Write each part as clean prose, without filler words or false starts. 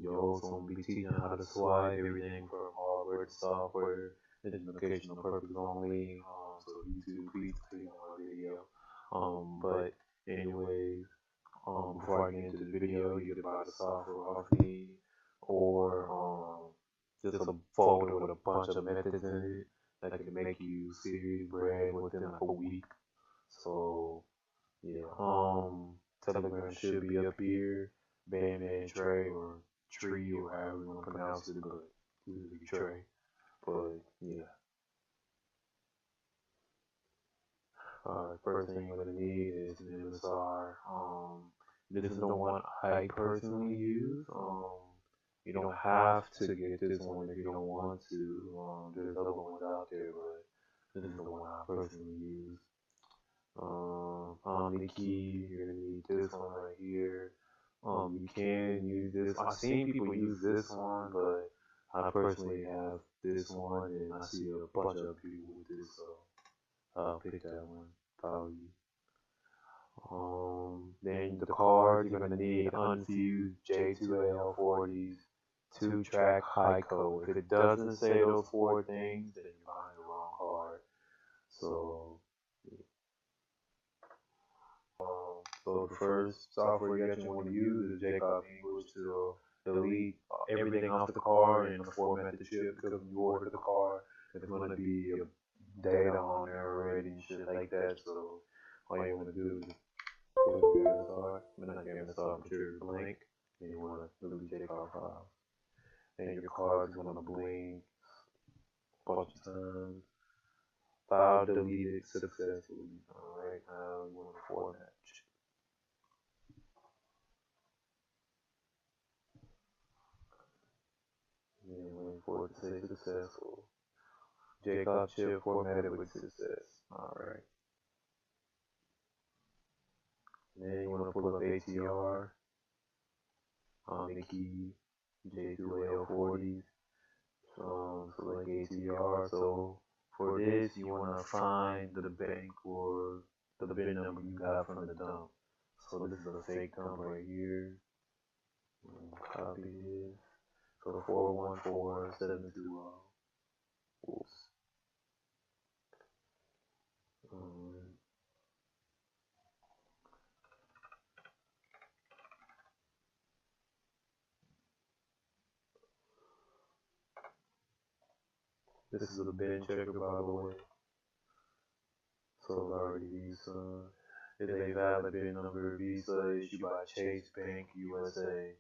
You also gonna be teaching how to swipe everything from hardware to software, educational purpose only. So YouTube, please click on my video. But anyway, before I get into the video, you can buy the software off me, or just a folder with a bunch of methods in it that can make you serious bread within like a week. So yeah, Telegram should be up here, Bandman Trey or Tree or however you want to pronounce it, but usually Trey. But yeah, first thing you're gonna need is an MSR. This is the one I personally use. You don't have to get this one if you don't want to. There's other ones out there, but this is the one I personally use. The key, you're gonna need this one right here. You can use this. I've seen people use this one, but I personally have this one, and I see a bunch of people with this, so I'll pick that one. Probably. Then the cards, you're gonna need unfused J2AL40s, 2-track high code. If it doesn't say those four things, then you're buying the wrong card. So, so the first software you actually want to use is Jacob English to delete everything off the card and format the chip, because when you order the card, there's going to be data on there already and shit like that. So all you want to do is put your MSR, not your MSR, but your blank, and you want to delete Jacob files. And your card is going to blink a bunch of times. File deleted successfully. Alright, now you want to format. And waiting for it to say successful. Jacob chip formatted with success. Alright. Then you want to pull up ATR, the key, J2AL40s. Select ATR. So for this, you want to find the bank or the bin number you got from the dump. So this is a fake dump right here. Copy this. So 414720. Oops. This is a bin checker, by the way. So it's already Visa. Is a valid bin number. Visa issued by Chase Bank USA.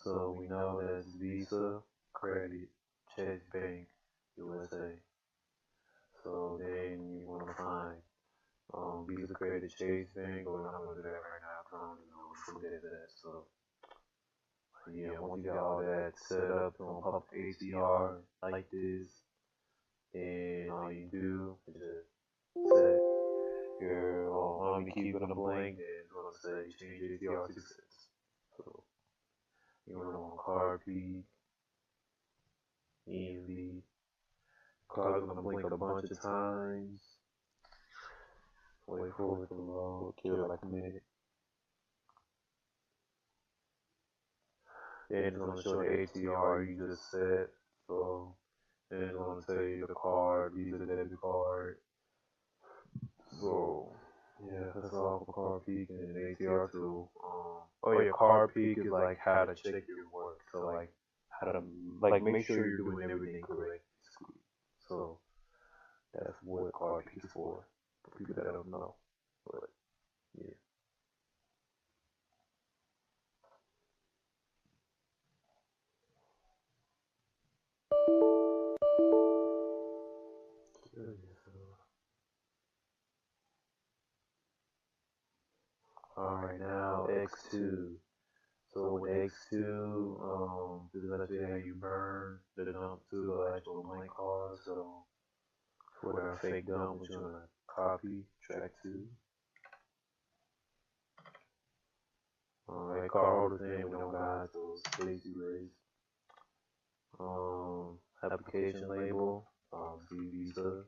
So we know that's Visa, credit, Chase Bank USA. So then you want to find Visa, credit, Chase Bank, but I'm not going to do that right now because I don't even know what that is at. So yeah, once you got all that set up, you're going to pop ACR like this. And all you do is just set your keep it on a blank, and it's going to say change ACR success. So you run on card P, EMV. Card's going to blink a bunch of times. Wait for it to load, give it like a minute. Then it's going to show the ATR you just set. So then it's going to tell you the card, Visa debit card. So yeah, that's all for card peak and ATR tool. Oh yeah, card peak is like how to check your work. So like how to make sure you're doing everything correct. So that's what card peak is for people that don't know. But yeah. Alright, now X2. So with X2, this is actually how you burn the dump to the actual blank card. So for our fake dump, we're going to copy track 2. Alright, card holder thing, we don't got those lazy rays. Application label, Visa,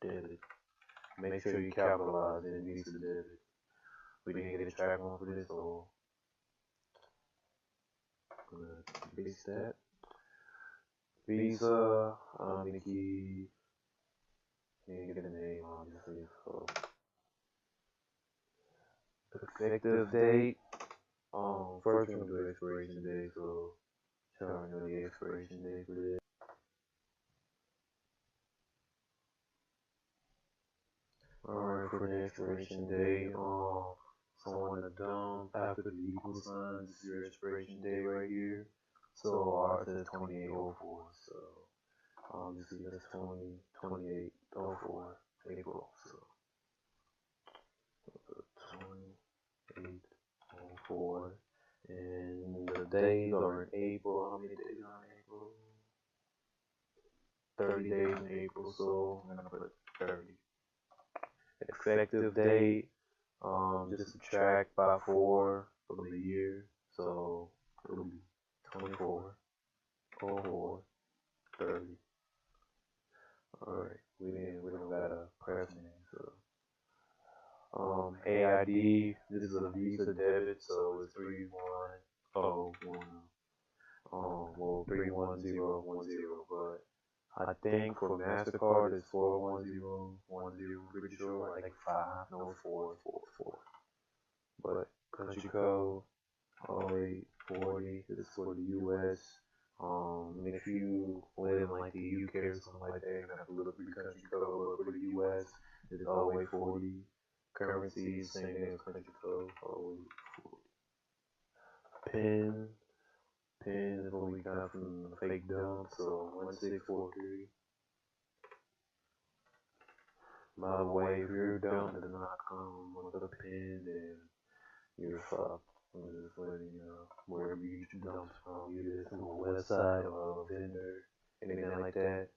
debit. Make sure you capitalize in Visa debit. We didn't get a track one for this, so Base that. Visa, Nikki, you get a name obviously, so effective date, first we're gonna do expiration date, so showing you the expiration date for this. Alright, for the expiration date, someone to dump after the equal sign, this is your expiration date right here. So ours is 2804, so obviously that's 2804 April, so 2804, and the days are in April. How many days are in April? 30 days in April, so I'm gonna put 30. Effective date, just subtract by 4 from the year, so it'll be 24, 04, 30. Alright, we don't got a press name, so AID, this is a Visa debit, so it's 31010. Well, 31010, but I think for MasterCard it's 41010, pretty sure, like 50444. But country code 0840, this is for the US. And if you live in like the UK or something like that, you're gonna have to look for the country code, but for the US, it's 0840. Currency, same thing as country code, 0840. PIN is what we got from the fake dump, so 1643. By the way, if your dump does not come with a PIN, then you're fucked. I'm just letting you know, wherever you get your dumps from, either it's from a website or a vendor, anything like that.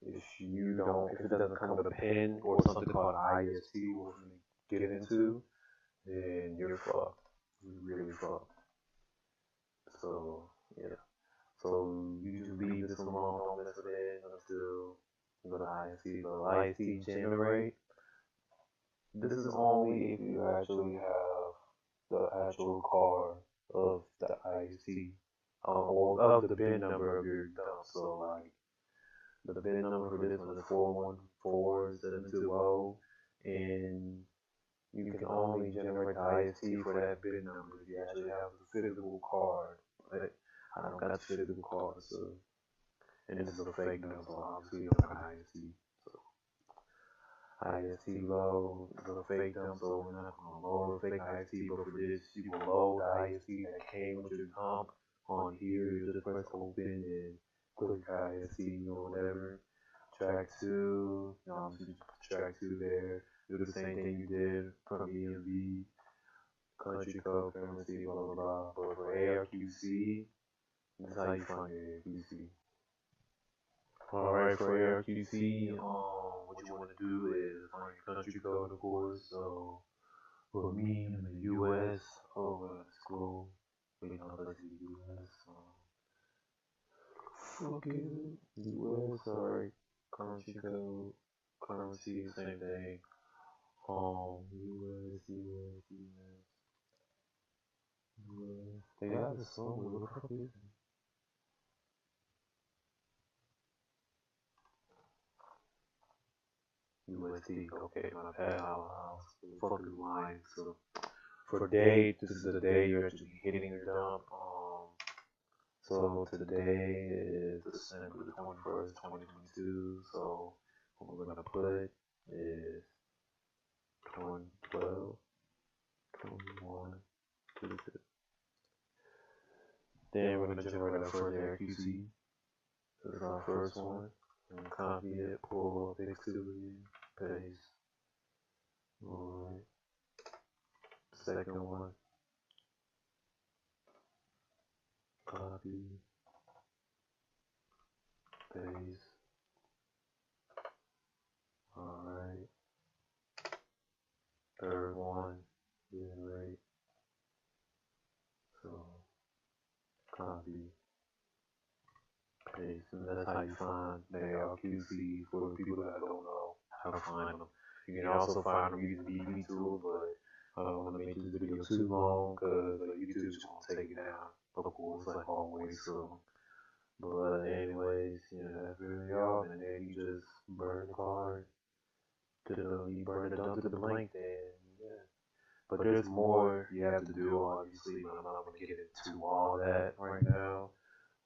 If it doesn't come with a PIN or something called IST, we're gonna get into, then you're fucked. You're really fucked. So, yeah. So you just leave this alone, don't mess with it until you go to IST. So IST generate. This is only if you actually have the actual card of the IST, or of the bin number of your dump. So like the bin number for this one is 414720, and you can only generate the IST for that bin number if you actually have the physical card. But I don't got the physical card, so. And this is a fake number, so obviously you don't got IST. So IST load is a fake dump, so we're not gonna load a fake IST, but for this, you will load the IST that came with your dump on here. You just press open and click IST or whatever. Track 2, obviously track 2 there. Do the same thing you did from EMV, country code, currency, blah blah blah. But for ARQC, this is how you find your ARQC. Alright, for ARQC, what you want to do is find your country code, of course. So, for me, in the US, let's go. Wait, no, let's see, US. Okay, US, alright. Country code, currency, same thing. US. They got this somewhere. What the fuck is it? USD, okay, my bad, I was fucking lying. So for date, this is the day you're actually hitting your dump. So today is December 21st, 2022. So what we're gonna put is 2012, 21, 22. Then we're gonna generate our first ARQC. This is our first one. I'm gonna copy it, pull up X2 again, paste. Alright. Second one. Copy. Paste. Alright. Third one. Generate. So copy. Paste. And that's how you find the ARQC for people that don't know how to find them. You can also find them using the EV tool, but I don't want to make this video too long because YouTube just won't take it down. of course, like always. So, but anyways, that's really all. And then you just burn the card you burn it down to the blank. Then yeah. But there's more you have to do, obviously. But I'm not gonna get into all that right now.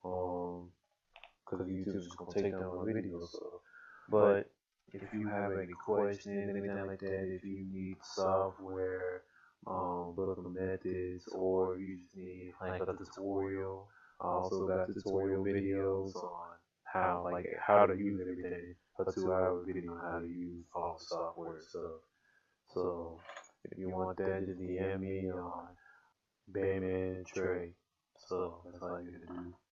Because YouTube's just gonna take down my video. So, but if you have any questions, anything like that, if you need software, book methods, or you just need like a tutorial, I also got tutorial videos on how to use everything. A 2 hour video on how to use all the software stuff. So if you want that, just DM me on Bayman Trey. So that's all you gotta do.